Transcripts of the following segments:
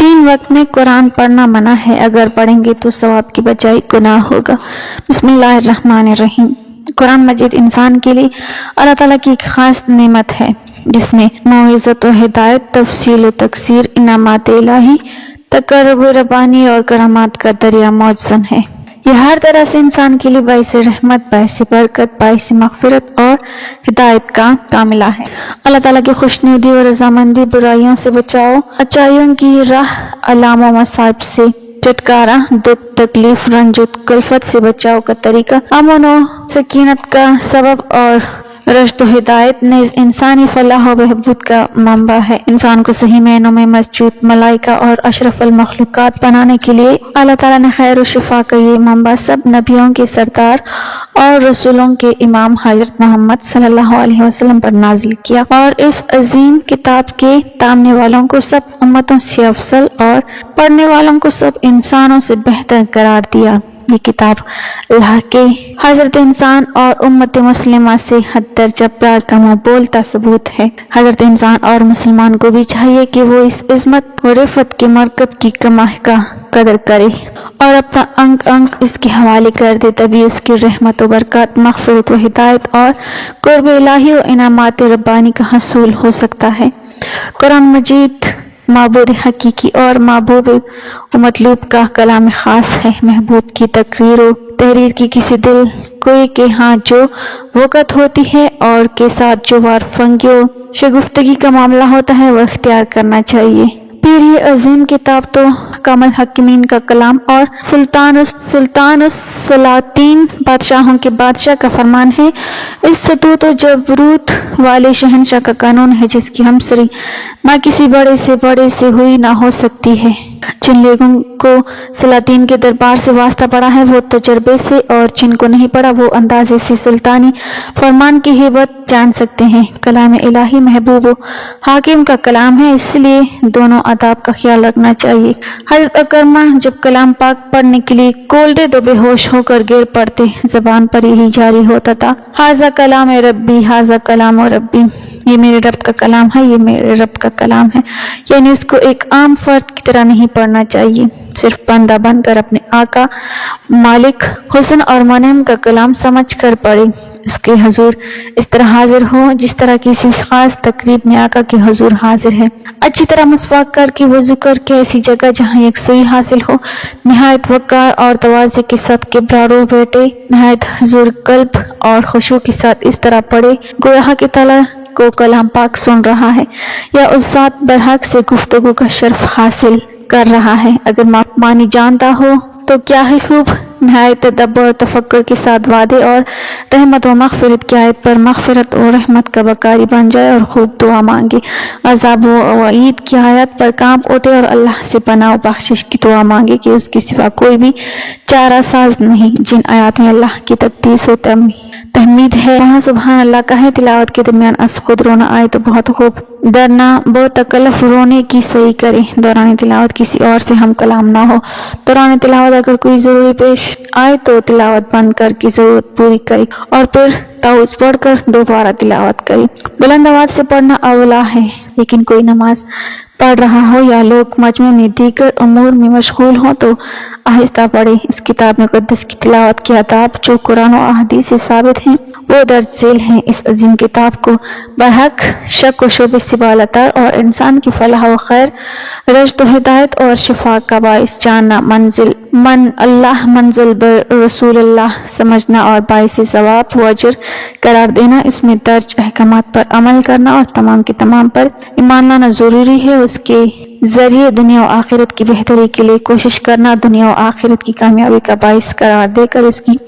3 वक्त में कुरान पढ़ना मना है, अगर पढ़ेंगे तो सवाब की बजाय गुनाह होगा। बिस्मिल्लाहिर्रहमानिर्रहीम। कुरान मजीद इंसान के लिए अल्लाह ताला की एक खास नेमत है जिसमें मौइज़त व हिदायत, तफसील व तकसीर, इनामात इलाही, तकर्रुब रब्बानी और करामात का दरिया मौजूद है। यह हर तरह से इंसान के लिए बाइस रहमत, बाइस बरकत, बाइस मग़फ़िरत और हिदायत का कामिला है। अल्लाह ताला की खुशनुदी और रज़ामंदी, बुराइयों से बचाओ, अच्छाइयों की राह, अलाम व मसाइब से छुटकारा, दुख तकलीफ रंज कुल्फत से बचाव का तरीका, अमन व सकीनत का सबब और रश्द हिदायत ने इंसानी फलाह व बहबूद का मंबा है। इंसान को सही मायनों में मस्जूद, मलाइका और अशरफुल मखलूकात बनाने के लिए अल्लाह ताला ने खैर व शिफा का ये मंबा सब नबियों के सरदार और रसूलों के इमाम हज़रत मोहम्मद सल्लल्लाहु अलैहि वसल्लम पर नाजिल किया और इस अजीम किताब के तामने वालों को सब उम्मतों से अफसल और पढ़ने वालों को सब इंसानों से बेहतर करार दिया। ये किताब अल्लाह के हजरत इंसान और उम्मत मुस्लिमा से हद दर्जा प्यार का बोलता सबूत है। हजरत इंसान और मुसलमान को भी चाहिए कि वो इस इज़्ज़त और रिफ़त की मरकत की कमाई का कदर करे और अपना अंग अंग इसके हवाले कर दे, तभी उसकी रहमत व बरकत, मग़फ़िरत व हिदायत और क़ुर्ब इलाही व इनामात रब्बानी का हसूल हो सकता है। कुरान मजीद माबूद हकीकी और महबूब व मतलूब का कलाम खास है। महबूब की तकरीर व तहरीर की किसी दिल कोई के हाँ जो वक़्त होती है और के साथ जो वारफंगी व शगुफ्तगी का मामला होता है वह इख्तियार करना चाहिए। फिर ये अजीम किताब तो कामिल हकीमीन का कलाम और सुल्तान सलातीन बादशाहों के बादशाह का फरमान है। इस सतूत और जबरूत वाले शहनशाह का कानून है जिसकी हमसरी ना किसी बड़े से हुई ना हो सकती है। जिन लोगों को सलातीन के दरबार से वास्ता पड़ा है वो तजर्बे से, और जिनको नहीं पड़ा वो अंदाजे से सुल्तानी फरमान की हिबत जान सकते हैं। कलाम इलाही महबूब हाकिम का कलाम है, इसलिए दोनों आदाब का ख्याल रखना चाहिए। हज़रत अकरमा जब कलाम पाक पढ़ने के लिए खोलते तो बेहोश होकर गिर पड़ते, जबान पर यही जारी होता था, हाजा कलाम रब्बी, हाजा कलाम रब्बी, ये मेरे रब का कलाम है, ये मेरे रब का कलाम है। यानी उसको एक आम फर्द की तरह नहीं पढ़ना चाहिए, सिर्फ बंदा बनकर अपने आका, मालिक, हुस्न और मुनइम का कलाम समझ कर पढ़े। उसके हुजूर इस तरह हाजिर हो जिस तरह किसी खास तकरीब में आका के हुजूर हाजिर है। अच्छी तरह मसवाक करके वजू करके ऐसी जगह जहाँ एक सुई हासिल हो, निहायत वक़ार और तवाज़े के साथ किबरारो बैठे, निहायत हुजूर कल्ब और खुशू के साथ इस तरह पढ़े गोया कि ताला को कलाम पाक सुन रहा है या उस ज़ात बरहक से गुफ्तगू का शर्फ हासिल कर रहा है। अगर मानी जानता हो तो क्या ही खूब, निहायत तदब्बर और तफक्कुर के साथ वादे और रहमत व मग़फ़िरत की आयत पर मग़फ़िरत और रहमत का बकारी बन जाए और खूब दुआ मांगे, अज़ाब व वईद की आयत पर कांप उठे और अल्लाह से पनाह बख्शिश की दुआ मांगे कि उसके सिवा कोई भी चारा साज नहीं। जिन आयत में अल्लाह की तक़दीस व तहमीद है वहाँ सुबहान अल्लाह का है। तिलावत के दरमियान खुद रोना आए तो बहुत खूब, डरना बेतकल्लुफ़ रोने की सही करें। दौरान तिलावत किसी और से हम कलाम ना हो। दौरान तिलावत अगर कोई ज़रूरी पेश आए तो तिलावत बंद करके ज़रूरत पूरी करें और फिर ताउज़ पढ़कर दोबारा तिलावत करें। बुलंद आवाज़ से पढ़ना अवला है, लेकिन कोई नमाज पढ़ रहा हो या लोग मजमे में दीगर उमूर में मशगूल हो तो आहिस्ता पढ़े। इस किताब में मुक़द्दस की तिलावत के आदाब जो कुरान और अहदीस से साबित हैं वो दर्ज झेल हैं। इस अजीम किताब को बहक शक व शुबे से बालातर और इंसान की फलाह व खैर, रश्द व हिदायत और शिफा का बाइस जानना, मंजिल रसूलुल्लाह समझना और बाइस सवाब व अजर करार देना, इसमें दर्ज अहकामात पर अमल करना और तमाम के तमाम पर ईमान लाना ज़रूरी है। उसके जरिए दुनिया और आखिरत की बेहतरी के लिए कोशिश करना, दुनिया और आखिरत की कामयाबी का बाइस करार देकर उसकी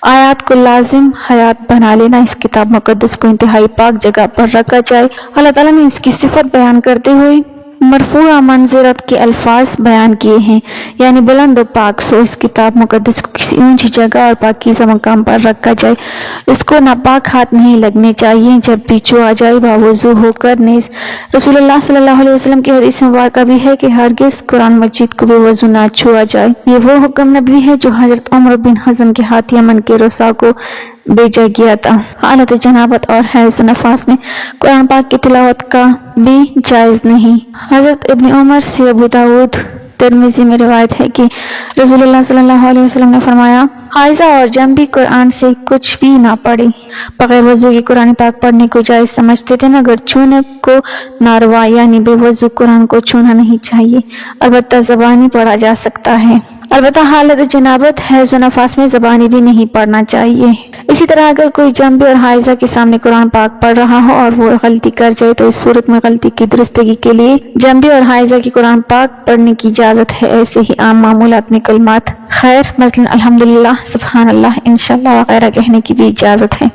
आयत को लाजिम हयात बना लेना। इस किताब मुक़द्दस को इंतहाई पाक जगह पर रखा जाए। अल्लाह ताला ने इसकी सिफत बयान करते हुए मरफूआ मंज़रत के अल्फाज बयान किए हैं, यानी बुलंद व पाक। सो इस किताब मुक़द्दस को किसी ऊंची जगह और पाकीज़ा मकाम पर रखा जाए। इसको नापाक हाथ नहीं लगने चाहिए। जब भी छुआ आ जाए बावजू होकर नेज़ रसूलुल्लाह सल्लल्लाहु अलैहि वसल्लम की हदीस मुबारक भी है कि हरगिज़ कुरान मजीद को बेवजू ना छुआ जाए। ये वो हुक्म नबी है जो हज़रत उमर बिन हज़म के हाथ यमन के रुसा को भेजा गया था। हालत जनाबत और हैज़ नफास में कुरान पाक की तिलावत का भी जायज़ नहीं। हज़रत इब्न उमर से अबू दाऊद तिरमिज़ी में रिवायत है कि रसूलुल्लाह सल्लल्लाहु अलैहि वसल्लम ने फरमाया, हाइज़ा और जम भी कुरान से कुछ भी ना पढ़े। बगैर वजू के कुरान पाक पढ़ने को जायज़ समझते थे, मगर छूने को नारवा यानी बेवजू कुरान को छूना नहीं चाहिए। अलबत्ता ज़बानी पढ़ा जा सकता है। अलबत्ता हालत जनाबत हैज़ व नफास में ज़बानी भी नहीं पढ़ना चाहिए। इसी तरह अगर कोई जंबी और हाइज़ा के सामने कुरान पाक पढ़ रहा हो और वो गलती कर जाए तो इस सूरत में गलती की दुरुस्तगी के लिए जंबी और हाइज़ा की कुरान पाक पढ़ने की इजाज़त है। ऐसे ही आम मामूलात में कलमात खैर मसलन अल्हम्दुलिल्लाह, सुब्हान अल्लाह, इंशाअल्लाह वगैरह कहने की भी इजाज़त है।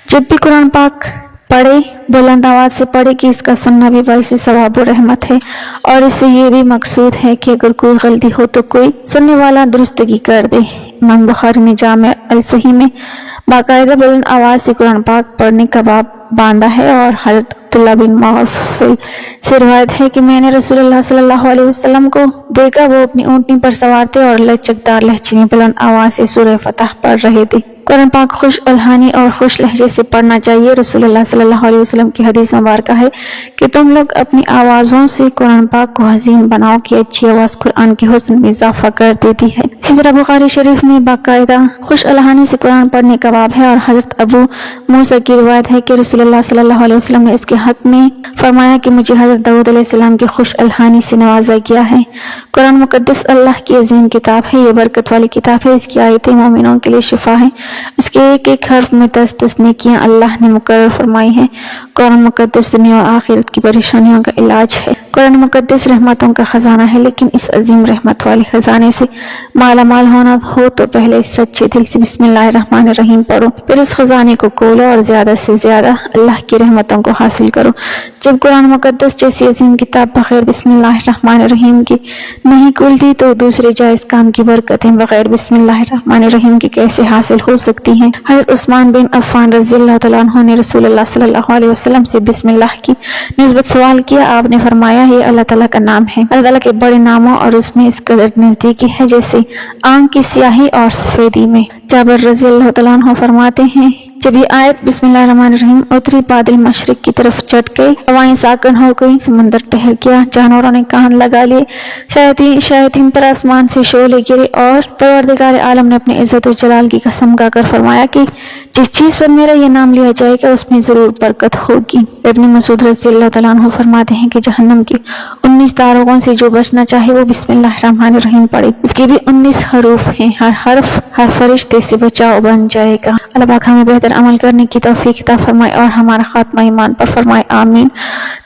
जब भी कुरान पाक पढ़े बुलंद आवाज से पढ़े कि इसका सुनना भी बाइस सवाब और रहमत है, और इससे ये भी मकसूद है कि अगर कोई गलती हो तो कोई सुनने वाला दुरुस्तगी कर दे। इमाम बुखारी ने जामे अल सही में बाकायदा बुलंद आवाज से कुरान पाक पढ़ने का बाब बांधा है। और हज़रत अब्दुल्लाह बिन मग़फ़ल से रिवायत है कि मैंने रसूलुल्लाह सल्लल्लाहु अलैहि वसल्लम को देखा, वो अपनी ऊँटनी पर सवार थे और लचकदार लहजे में बुलंद आवाज से सूरह फतह पढ़ रहे थे। कुरान पाक खुश अलहानी और खुश लहजे से पढ़ना चाहिए। रसूलुल्लाह सल्लल्लाहु अलैहि वसल्लम की हदीस मुबारक है कि तुम लोग अपनी आवाज़ों से कुरान पाक को हसीन बनाओ कि अच्छी आवाज़ कुरान के हुस्न में इजाफा कर देती है। इसी तरह बुखारी शरीफ में बाकायदा खुश अलहानी से कुरान पढ़ने का बाब है। और हज़रत अबू मूसा की रिवायत है कि रसूलुल्लाह सल्लल्लाहु अलैहि वसल्लम ने इसके हक में फरमाया कि मुझे हज़रत दाऊद अलैहिस्सलाम की खुश अलहानी से नवाजा गया है। कुरान मुकद्दस अल्लाह की अजीम किताब है, ये बरकत वाली किताब है। इसकी आयतें मोमिनों के लिए शिफा है। इसके एक एक हर्फ में 10-10 नेकियां अल्लाह ने मुकर्रर फरमाई है। कुरान मुकद्दस दुनिया और आखिरत की परेशानियों का इलाज है। कुरान मुकद्दस रहमतों का खजाना है, लेकिन इस अजीम रहमत वाले खजाने से माला माल होना हो तो पहले सच्चे दिल से बिस्मिल्लाहिर्रहमानिर्रहीम पढ़ो, फिर उस खजाने को खोलो और ज्यादा से ज्यादा अल्लाह की रहमतों को हासिल करो। जब कुरान मुकद्दस जैसी अजीम किताब बगैर बिस्मिल्लाहिर्रहमानिर्रहीम की नहीं खुलती तो दूसरे जायज काम की बरकतें बगैर बिस्मिल्लाहिर्रहमानिर्रहीम की कैसे हासिल हो सकती हैं। हज़रत उस्मान बिन अफ़्फ़ान रज़ियल्लाहु तआला अन्हु ने रसूलुल्लाह सल्लल्लाहु अलैहि वसल्लम से बिस्मिल्लाह की निस्बत सवाल किया। आपने फरमाया, ये अल्लाह ताला का नाम है। अल्लाह ताला के बड़े नामों और उसमें इस कदर नजदीकी है जैसे आंख की स्याही और सफेदी में। जाबिर रज़ियल्लाहु तआला अन्हु फरमाते हैं, जब ये आयत बिस्मिल्लाहिर्रहमानिर्रहीम उतरी, बादल मशरिक की तरफ चढ़ गए, हवाएं साकन हो गई, समंदर ठहर गया, जानवरों ने कान लगा लिए, शयातीन पर आसमान से शोले गिरे, और परवरदिगार आलम ने अपने इज्जत और जलाल की कसम खाकर फरमाया कि जिस चीज पर मेरा ये नाम लिया जाएगा उसमें जरूर बरकत होगी। इब्न मसूद रज़ियल्लाहु तआला अन्हु फरमाते हैं कि जहन्नम के 19 दारोगों से जो बचना चाहे वो बिस्मिल्लाहिर्रहमानिर्रहीम पढ़े। इसके भी 19 हरूफ हैं, हर हर्फ हर फरिश्ते से बचाव बन जाएगा। अल्लाह पाक हमें बेहतर अमल करने की तौफीक अता फरमाए और हमारा खात्मा ईमान पर फरमाए, आमीन।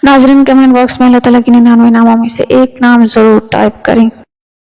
नाज़रीन, कमेंट बॉक्स में अल्लाह ताला के 99 नामों में से एक नाम जरूर टाइप करें।